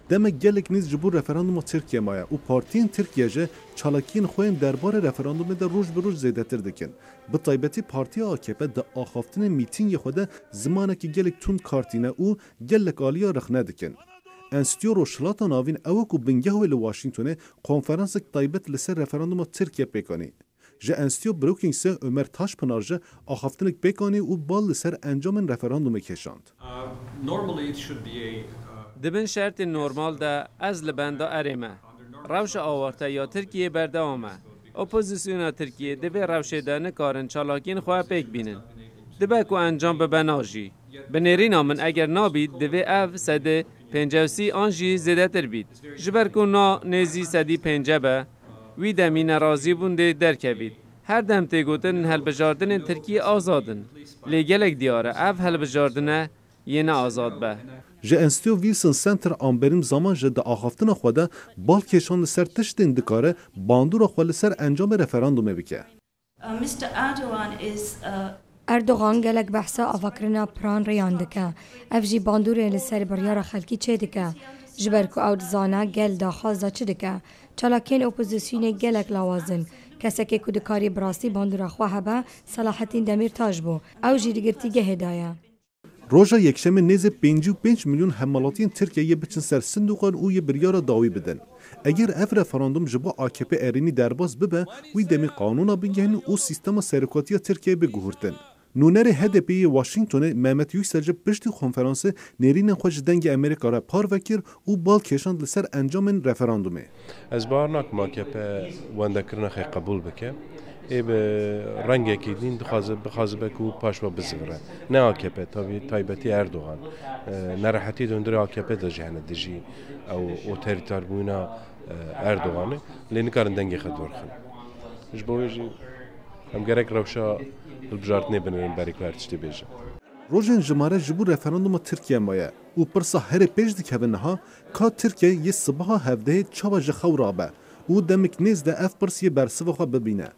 دم گلک نیز جبور رفراندوم ترکیه مایا و پارتین ترکیه جه چالاکین خوین دربار رفراندوم ده روز به روز زیادتر دکن. به طیبتی پارتی AKP ده آخافتن میتینگ خود زمانه که گلک تون کارتینه او گلک آلیا رخنه دکن. انستیو روشلاتا ناوین اوه کو بنگه و لواشنگتونه کنفرانس طیبت لسر رفراندوم ترکیه پیکانی. جه انستیو بروکینگس عمر تاش پنارجه آخافتنک پیکانی و بال لسر انجام رفراندوم کشاند. دبن شرط نورمال ده از لبندا ارمه. روش آورته یا ترکیه بردامه. اپوزیسیون ترکیه دبه روش دانه کارن چالاکین خواه پیک بینن. دبه کو انجام به بناجی. بنیرین آمن اگر نابید دبه اف سده 50 آنجی زده تر بید. جبر کو نا نزی سدی 50 به وی دمی نرازی بونده درکبید. هر دم تیگوتن هلبجاردن ترکیه آزادن. لیگلک دیاره اف هلبجاردنه یه نه آزاد به. جه انستیو ویلسون سنتر آمبریم زمان جه ده آخافتن خواده بال کشان سر تشت اندکاره باندور خواله سر انجام رفراندومه بکه. اردوغان گلک بحثا آفاکرنا پران ریان دکه. افجی باندور لسر بریار خلکی چه دکه. جبرکو او زانه گل داخوازا چه دکه. چالاکین اپوزیسیون گلک لوازن. کسی که کودکاری براسی باندور خواه به صلاحتین دمیر تاج بو. او جیرگرتیگه هدایه. روزا یکشنبه نزد 55 میلیون حملاتین ترکیه بچن سر صندوقان او یه بریار داوی بدن. اگر اف رفراندوم جبا AKP ارینی درباز ببه وی دمی قانونا بگهن او سیستم سرکاتی ترکیه بگهورتن. نونر HDP واشنگتن مهمت یوکسل پشتی کنفرانس نرین خوش دنگ امریکا را پار وکر او بال کشاند لسر انجام رفراندومه. از بارناک AKP وندکرنا خی قبول بکه. ای به رنگی که دین بخواد بکو پاش با بزنه نه AKP طیبتی اردوغان نراحتی دندر AKP دجهنه دجی او تریتار بونا اردوغانه لین کارن دنگی خدور خن مش بوجی هم گرک روشا البجارت نبنن برای کارتشتی بیشه روزن جماره جبور رفراندوم ترکیه مایه او پرسا هر پیش دکهونها که ترکیه یه صبح هفته چابا جخورابه او دمک نیز ده اف پرسی برسه و خواه ببینه.